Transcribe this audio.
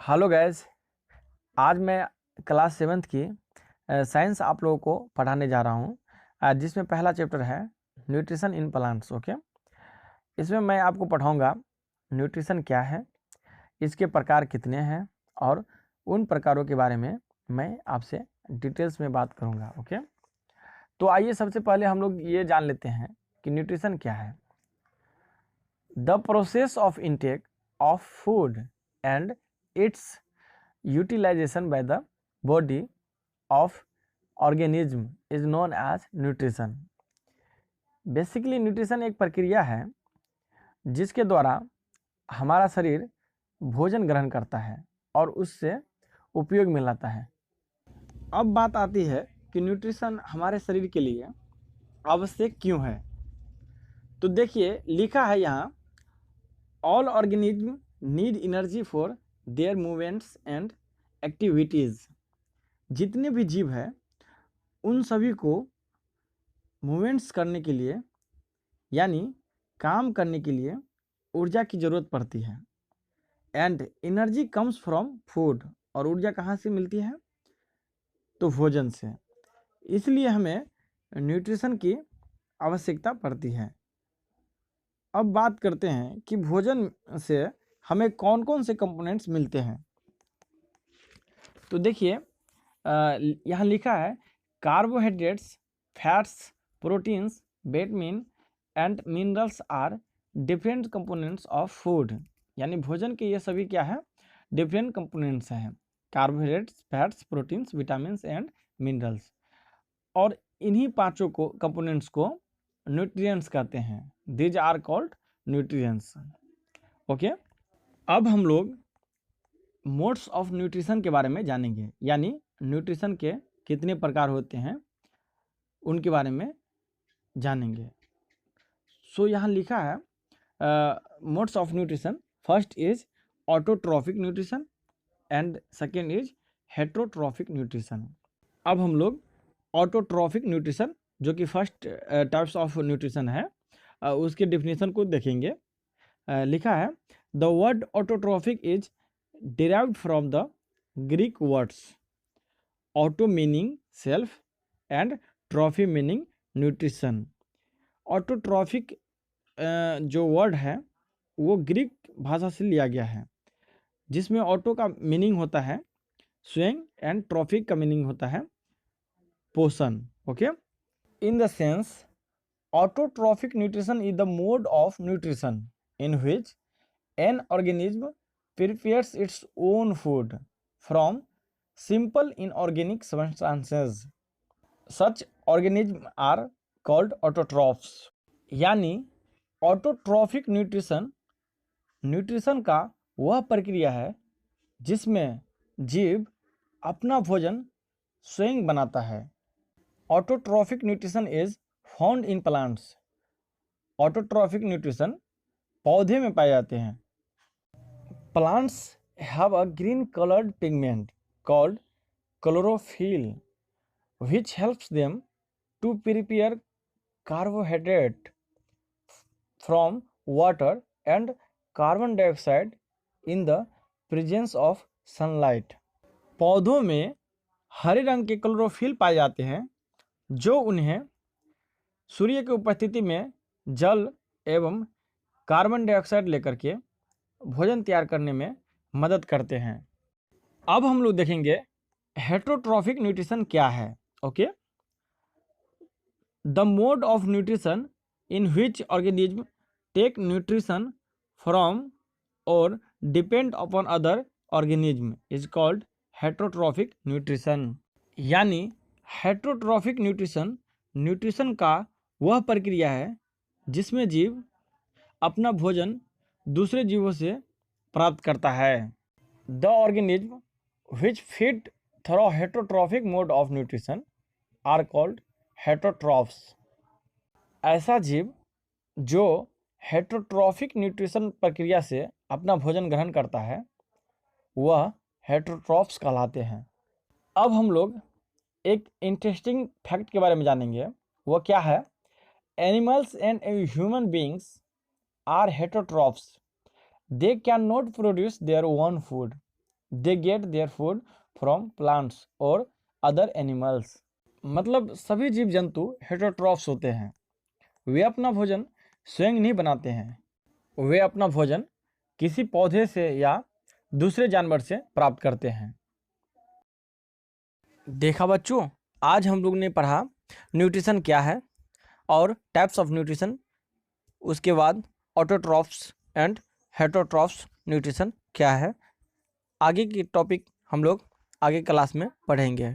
Hello guys. आज मैं class 7th की साइंस आप लोगों को पढ़ाने जा रहा हूँ, जिसमें पहला चैप्टर है न्यूट्रिशन इन प्लांट्स। ओके, इसमें मैं आपको पढ़ाऊँगा न्यूट्रिशन क्या है, इसके प्रकार कितने हैं और उन प्रकारों के बारे में मैं आपसे डिटेल्स में बात करूँगा। ओके, तो आइए सबसे पहले हम लोग ये जान लेते हैं कि न्यूट्रिशन क्या है। The process of intake of food and it's utilization by the body of organism is known as nutrition। Basically nutrition एक प्रक्रिया है जिसके द्वारा हमारा शरीर भोजन ग्रहण करता है और उससे उपयोग में लाता है। अब बात आती है कि न्यूट्रिशन हमारे शरीर के लिए आवश्यक क्यों है। तो देखिए लिखा है यहाँ, all organism need energy for their movements and activities. जितने भी जीव हैं उन सभी को मूवमेंट्स करने के लिए यानी काम करने के लिए ऊर्जा की ज़रूरत पड़ती है। And energy comes from food, और ऊर्जा कहाँ से मिलती है? तो भोजन से। इसलिए हमें न्यूट्रिशन की आवश्यकता पड़ती है। अब बात करते हैं कि भोजन से हमें कौन कौन से कंपोनेंट्स मिलते हैं। तो देखिए यहाँ लिखा है, carbohydrates, fats, proteins, vitamin and minerals are different components of food. यानी भोजन के ये सभी क्या है? डिफरेंट कंपोनेंट्स हैं। Carbohydrates, fats, proteins, vitamins and minerals. और इन्हीं पांचों को कंपोनेंट्स को न्यूट्रिएंट्स कहते हैं। These are called nutrients. Okay, अब हम लोग मोड्स ऑफ न्यूट्रिशन के बारे में जानेंगे, यानी न्यूट्रिशन के कितने प्रकार होते हैं उनके बारे में जानेंगे। सो यहाँ लिखा है modes of nutrition. First is autotrophic nutrition and second is heterotrophic nutrition. अब हम लोग ऑटोट्रॉफिक न्यूट्रिशन, जो कि फर्स्ट टाइप्स ऑफ न्यूट्रिशन है, उसके डिफिनीशन को देखेंगे। लिखा है, the word autotrophic is derived from the Greek words auto meaning self and trophy meaning nutrition। Autotrophic जो वर्ड है वो ग्रीक भाषा से लिया गया है, जिसमें ऑटो का मीनिंग होता है स्वयं एंड ट्रॉफिक का मीनिंग होता है पोषण। Okay, in the sense autotrophic nutrition is the mode of nutrition in which an organism prepares its own food from simple inorganic substances. Such organisms are called autotrophs। यानी autotrophic nutrition का वह प्रक्रिया है जिसमें जीव अपना भोजन स्वयं बनाता है। Autotrophic nutrition is found in plants. Autotrophic nutrition पौधे में पाए जाते हैं। Plants have a green colored pigment called chlorophyll, which helps them to prepare carbohydrate from water and carbon dioxide in the presence of sunlight। पौधों में हरे रंग के chlorophyll पाए जाते हैं जो उन्हें सूर्य की उपस्थिति में जल एवं कार्बन डाइऑक्साइड लेकर के भोजन तैयार करने में मदद करते हैं। अब हम लोग देखेंगे हेट्रोट्रॉफिक न्यूट्रिशन क्या है। Okay, the mode of nutrition in which organism take nutrition from और depend upon other organism is called heterotrophic nutrition. यानी हेट्रोट्रॉफिक न्यूट्रिशन का वह प्रक्रिया है जिसमें जीव अपना भोजन दूसरे जीवों से प्राप्त करता है। The organism which feed through heterotrophic mode of nutrition are called heterotrophs. ऐसा जीव जो हेट्रोट्रॉफिक न्यूट्रिशन प्रक्रिया से अपना भोजन ग्रहण करता है वह हेट्रोट्रॉफ्स कहलाते हैं। अब हम लोग एक इंटरेस्टिंग फैक्ट के बारे में जानेंगे। वह क्या है? Animals and human beings are heterotrophs. They cannot produce their own food they get their food from plants और अदर एनिमल्स। मतलब सभी जीव जंतु हेटरोट्रॉफ्स होते हैं। वे अपना भोजन स्वयं नहीं बनाते हैं, वे अपना भोजन किसी पौधे से या दूसरे जानवर से प्राप्त करते हैं। देखा बच्चों, आज हम लोग ने पढ़ा न्यूट्रिशन क्या है और टाइप्स ऑफ न्यूट्रिशन, उसके बाद ऑटोट्रॉफ्स एंड हेटरोट्रॉफ्स न्यूट्रिशन क्या है। आगे की टॉपिक हम लोग आगे क्लास में पढ़ेंगे।